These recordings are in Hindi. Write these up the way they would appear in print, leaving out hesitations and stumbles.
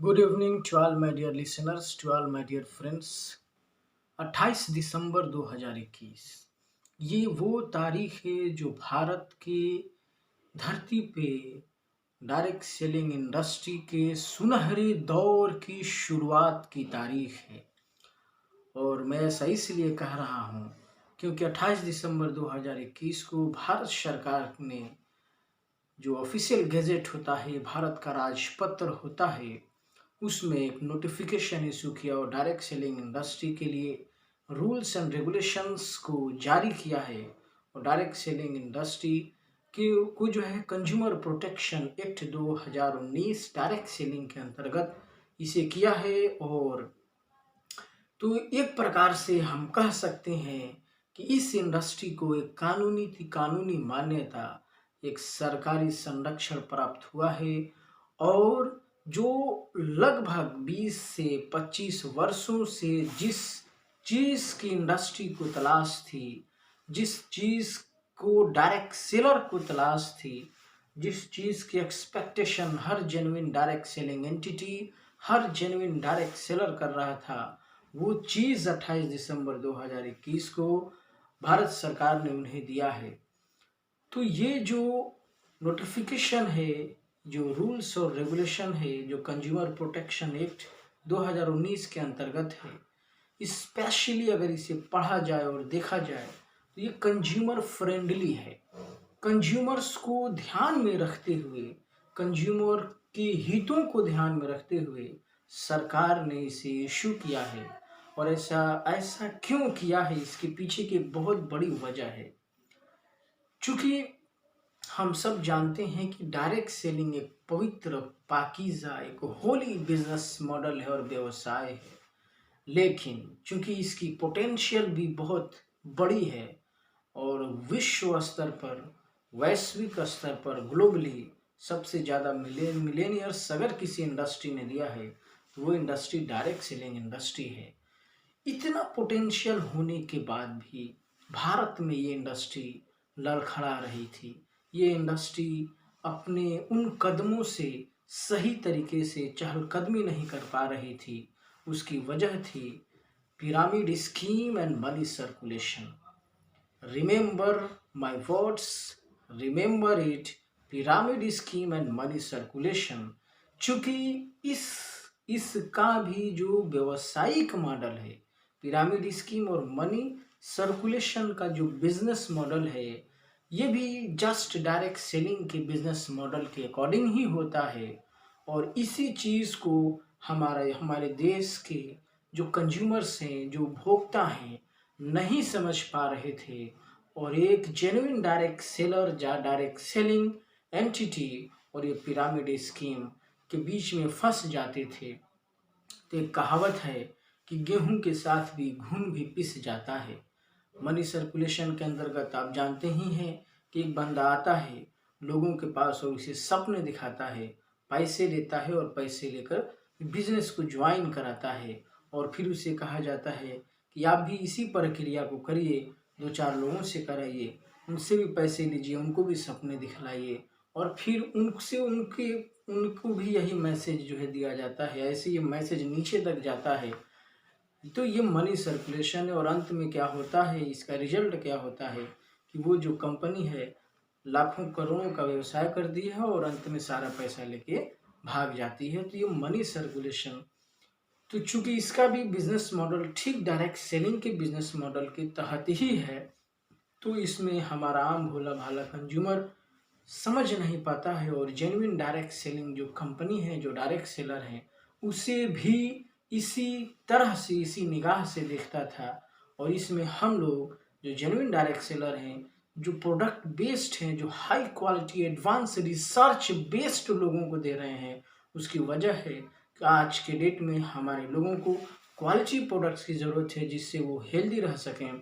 Good evening to all my dear listeners, to all my dear friends। 28 दिसंबर 2021 ये वो तारीख है जो भारत के धरती पे डायरेक्ट सेलिंग इंडस्ट्री के सुनहरे दौर की शुरुआत की तारीख है। और मैं ऐसा इसलिए कह रहा हूँ क्योंकि 28 दिसंबर 2021 को भारत सरकार ने जो ऑफिशियल गैजेट होता है, भारत का राजपत्र होता है, उसमें एक नोटिफिकेशन इशू किया और डायरेक्ट सेलिंग इंडस्ट्री के लिए रूल्स एंड रेगुलेशंस को जारी किया है। और डायरेक्ट सेलिंग इंडस्ट्री के को जो है consumer protection act 2019 direct selling के अंतर्गत इसे किया है। और तो एक प्रकार से हम कह सकते हैं कि इस इंडस्ट्री को एक कानूनी मान्यता, एक सरकारी संरक्षण प्राप्त हुआ है। और जो लगभग 20 से 25 वर्षों से जिस चीज़ की इंडस्ट्री को तलाश थी, जिस चीज़ को डायरेक्ट सेलर को तलाश थी, जिस चीज़ की एक्सपेक्टेशन हर जेन्युइन डायरेक्ट सेलिंग एंटिटी, हर जेन्युइन डायरेक्ट सेलर कर रहा था, वो चीज़ 28 दिसंबर 2021 को भारत सरकार ने उन्हें दिया है। तो ये जो नोटिफिकेशन है, जो रूल्स और रेगुलेशन है, जो कंज्यूमर प्रोटेक्शन एक्ट 2019 के अंतर्गत है, स्पेशली अगर इसे पढ़ा जाए और देखा जाए तो ये कंज्यूमर फ्रेंडली है। कंज्यूमर्स को ध्यान में रखते हुए, कंज्यूमर के हितों को ध्यान में रखते हुए सरकार ने इसे इशू किया है। और ऐसा ऐसा क्यों किया है, इसके पीछे की बहुत बड़ी वजह है। चूंकि हम सब जानते हैं कि डायरेक्ट सेलिंग एक पवित्र, पाकीज़ा, एक होली बिजनेस मॉडल है और व्यवसाय है। लेकिन चूंकि इसकी पोटेंशियल भी बहुत बड़ी है और विश्व स्तर पर, वैश्विक स्तर पर, ग्लोबली सबसे ज़्यादा मिलेनियर्स अगर किसी इंडस्ट्री ने दिया है तो वो इंडस्ट्री डायरेक्ट सेलिंग इंडस्ट्री है। इतना पोटेंशियल होने के बाद भी भारत में ये इंडस्ट्री लड़खड़ा रही थी। ये इंडस्ट्री अपने उन कदमों से सही तरीके से चहलकदमी नहीं कर पा रही थी। उसकी वजह थी pyramid scheme and money circulation. Remember my words, remember it, pyramid scheme and money circulation. चूंकि इसका भी जो व्यवसायिक मॉडल है, पिरामिड स्कीम और मनी सर्कुलेशन का जो बिजनेस मॉडल है, ये भी जस्ट डायरेक्ट सेलिंग के बिजनेस मॉडल के अकॉर्डिंग ही होता है। और इसी चीज़ को हमारे देश के जो कंज्यूमर्स हैं, जो भोक्ता हैं, नहीं समझ पा रहे थे। और एक जेन्युइन डायरेक्ट सेलर या डायरेक्ट सेलिंग एंटिटी और ये पिरामिड स्कीम के बीच में फंस जाते थे। तो एक कहावत है कि गेहूं के साथ भी घुन भी पिस जाता है। मनी सर्कुलेशन के अंतर्गत आप जानते ही हैं कि एक बंदा आता है लोगों के पास और उसे सपने दिखाता है, पैसे लेता है और पैसे लेकर बिजनेस को ज्वाइन कराता है। और फिर उसे कहा जाता है कि आप भी इसी प्रक्रिया को करिए, 2-4 लोगों से कराइए, उनसे भी पैसे लीजिए, उनको भी सपने दिखलाइए। और फिर उनसे उनको भी यही मैसेज जो है दिया जाता है, ऐसे ये मैसेज नीचे तक जाता है। तो ये मनी सर्कुलेशन है। और अंत में क्या होता है, इसका रिजल्ट क्या होता है कि वो जो कंपनी है लाखों करोड़ों का व्यवसाय करती है और अंत में सारा पैसा लेके भाग जाती है। तो ये मनी सर्कुलेशन, तो चूंकि इसका भी बिजनेस मॉडल ठीक डायरेक्ट सेलिंग के बिजनेस मॉडल के तहत ही है, तो इसमें हमारा आम भोला भाला कंज्यूमर समझ नहीं पाता है। और जेन्युइन डायरेक्ट सेलिंग जो कंपनी है, जो डायरेक्ट सेलर है, उसे भी इसी तरह से, इसी निगाह से देखता था। और इसमें हम लोग जो जेन्युइन डायरेक्ट सेलर हैं, जो प्रोडक्ट बेस्ड हैं, जो high quality advance research based लोगों को दे रहे हैं, उसकी वजह है कि आज के डेट में हमारे लोगों को क्वालिटी प्रोडक्ट्स की ज़रूरत है जिससे वो हेल्दी रह सकें।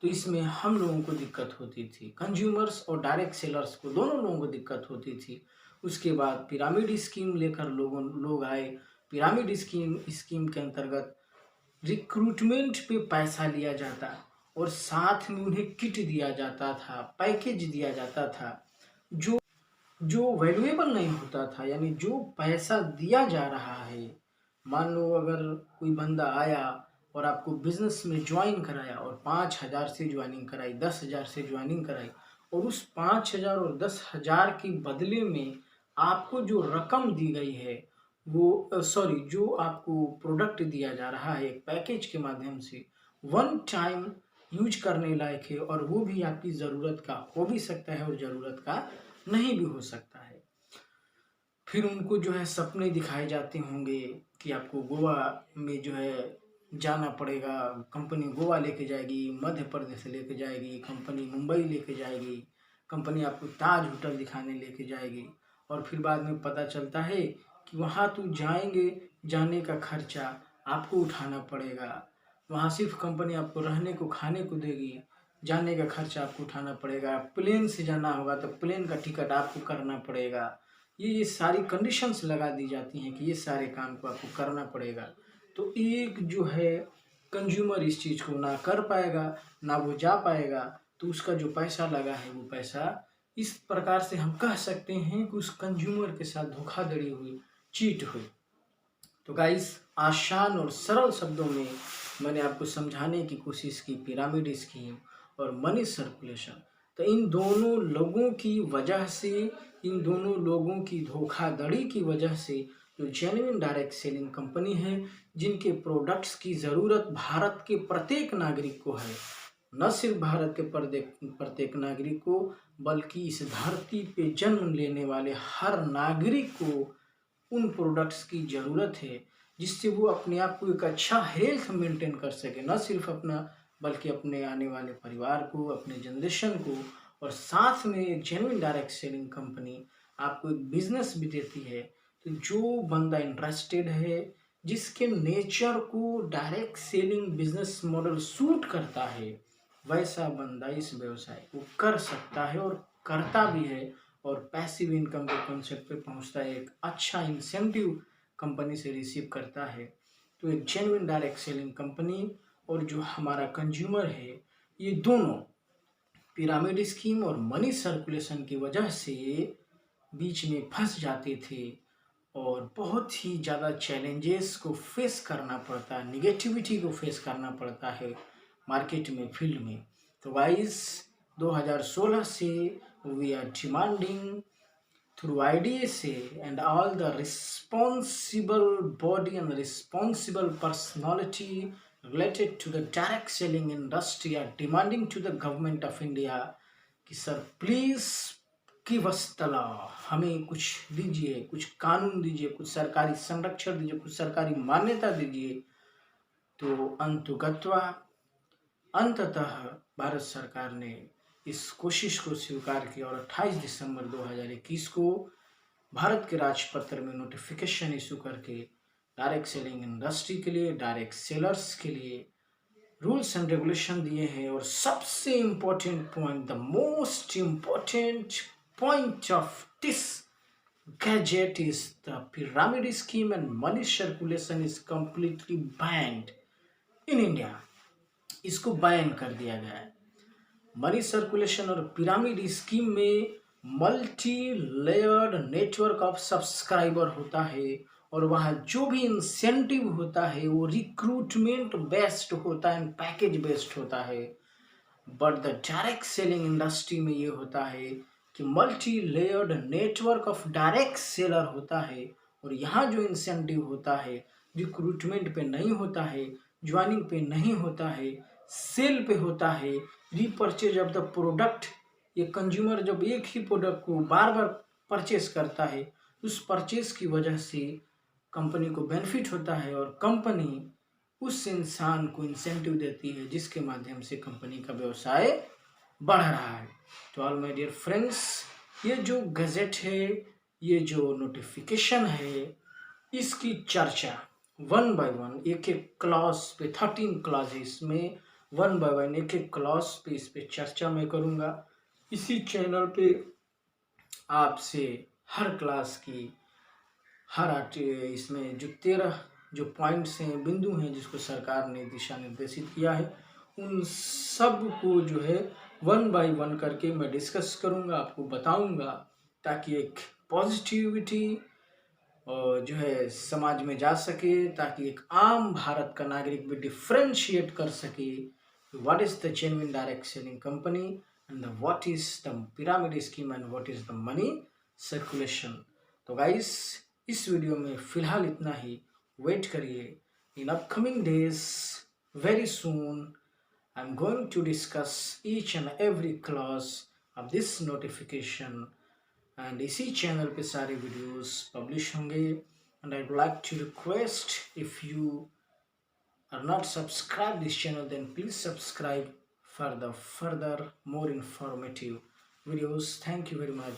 तो इसमें हम लोगों को दिक्कत होती थी, कंज्यूमर्स और डायरेक्ट सेलर्स को, दोनों लोगों को दिक्कत होती थी। उसके बाद पिरामिड स्कीम लेकर लोग आए। पिरामिड स्कीम के अंतर्गत रिक्रूटमेंट पे पैसा लिया जाता और साथ में उन्हें किट दिया जाता था, पैकेज दिया जाता था, जो जो वैल्यूएबल नहीं होता था, यानी जो पैसा दिया जा रहा है, मान लो अगर कोई बंदा आया और आपको बिजनेस में ज्वाइन कराया और 5,000 से ज्वाइनिंग कराई, 10,000 से ज्वाइनिंग कराई, और उस 5,000 और 10,000 के बदले में आपको जो रकम दी गई है वो सॉरी, जो आपको प्रोडक्ट दिया जा रहा है एक पैकेज के माध्यम से, वन टाइम यूज करने लायक है, और वो भी आपकी ज़रूरत का हो भी सकता है और ज़रूरत का नहीं भी हो सकता है। फिर उनको जो है सपने दिखाए जाते होंगे कि आपको गोवा में जो है जाना पड़ेगा, कंपनी गोवा लेके जाएगी, मध्य प्रदेश लेके जाएगी, कंपनी मुंबई लेके जाएगी, कंपनी आपको ताज होटल दिखाने लेके जाएगी, और फिर बाद में पता चलता है कि वहाँ तो जाएंगे, जाने का खर्चा आपको उठाना पड़ेगा, वहाँ सिर्फ कंपनी आपको रहने को खाने को देगी, जाने का खर्चा आपको उठाना पड़ेगा, प्लेन से जाना होगा तो प्लेन का टिकट आपको करना पड़ेगा। ये सारी कंडीशंस लगा दी जाती हैं कि ये सारे काम को आपको करना पड़ेगा। तो एक जो है कंज्यूमर इस चीज़ को ना कर पाएगा, ना वो जा पाएगा, तो उसका जो पैसा लगा है वो पैसा इस प्रकार से हम कह सकते हैं कि उस कंज्यूमर के साथ धोखाधड़ी हुई, चीट हुई। तो गाइस, आसान और सरल शब्दों में मैंने आपको समझाने की कोशिश की पिरामिड स्कीम और मनी सर्कुलेशन। तो इन दोनों लोगों की वजह से, इन दोनों लोगों की धोखाधड़ी की वजह से जो जेन्युइन डायरेक्ट सेलिंग कंपनी है, जिनके प्रोडक्ट्स की ज़रूरत भारत के प्रत्येक नागरिक को है, न सिर्फ भारत के प्रत्येक नागरिक को, बल्कि इस धरती पे जन्म लेने वाले हर नागरिक को उन प्रोडक्ट्स की ज़रूरत है, जिससे वो अपने आप को एक अच्छा हेल्थ मेंटेन कर सके, न सिर्फ अपना बल्कि अपने आने वाले परिवार को, अपने जनरेशन को। और साथ में एक जेन्युइन डायरेक्ट सेलिंग कंपनी आपको एक बिजनेस भी देती है। तो जो बंदा इंटरेस्टेड है, जिसके नेचर को direct selling business model suit करता है, वैसा बंदा इस व्यवसाय को कर सकता है और करता भी है, और पैसिव इनकम के कॉन्सेप्ट पे पहुंचता है, एक अच्छा इंसेंटिव कंपनी से रिसीव करता है। तो एक जेन्युइन डायरेक्ट सेलिंग कंपनी और जो हमारा कंज्यूमर है, ये दोनों पिरामिड स्कीम और मनी सर्कुलेशन की वजह से बीच में फंस जाते थे, और बहुत ही ज़्यादा चैलेंजेस को फेस करना पड़ता है, निगेटिविटी को फेस करना पड़ता है मार्केट में, फील्ड में। तो वाइज 2016 से we are demanding through IDSA and all the responsible body and responsible personality related to the direct selling industry are demanding to the government of India कि sir please give us the law, हमें कुछ दीजिए, कुछ कानून दीजिए, कुछ सरकारी संरक्षण दीजिए, कुछ सरकारी मान्यता दीजिए। तो अंततः भारत सरकार ने इस कोशिश को स्वीकार किया और 28 दिसंबर 2021 को भारत के राजपत्र में नोटिफिकेशन इशू करके डायरेक्ट सेलिंग इंडस्ट्री के लिए, डायरेक्ट सेलर्स के लिए रूल्स एंड रेगुलेशन दिए हैं। और सबसे important point, the most important point of this gadget is the pyramid scheme and money circulation is completely band in India. इसको बैन कर दिया गया है। मनी सर्कुलेशन और पिरामिड स्कीम में multi layered network of subscriber होता है, और वहाँ जो भी इंसेंटिव होता है वो रिक्रूटमेंट बेस्ड होता है, पैकेज बेस्ड होता है। But the direct selling industry में ये होता है कि multi layered network of direct seller होता है, और यहाँ जो इंसेंटिव होता है रिक्रूटमेंट पे नहीं होता है, ज्वाइनिंग पे नहीं होता है, सेल पे होता है, रीपर्चेज ऑफ द प्रोडक्ट। ये कंज्यूमर जब एक ही प्रोडक्ट को बार बार परचेस करता है, उस परचेस की वजह से कंपनी को बेनिफिट होता है, और कंपनी उस इंसान को इंसेंटिव देती है, जिसके माध्यम से कंपनी का व्यवसाय बढ़ रहा है। तो ऑल माय डियर फ्रेंड्स, ये जो गजेट है, ये जो नोटिफिकेशन है, इसकी चर्चा वन बाय वन, एक एक क्लॉज पे, 13 क्लॉजेस में वन बाय वन एक एक क्लॉज पे इस पे चर्चा मैं करूँगा। इसी चैनल पे आपसे हर क्लास की हर इसमें जो 13 जो पॉइंट्स हैं, बिंदु हैं, जिसको सरकार ने दिशा निर्देशित किया है, उन सब को जो है वन बाय वन करके मैं डिस्कस करूँगा, आपको बताऊँगा, ताकि एक पॉजिटिविटी जो है समाज में जा सके, ताकि एक आम भारत का नागरिक भी डिफरेंशिएट कर सके what is the genuine direct selling company and what is the pyramid scheme and what is the money circulation. तो गाइस इस वीडियो में फिलहाल इतना ही। वेट करिए, in upcoming days very soon I'm going to discuss each and every clause of this notification and इसी चैनल पे सारे वीडियोस पब्लिश होंगे। And I would like to request, if you are not subscribed this channel, then please subscribe for the further more informative videos. Thank you very much.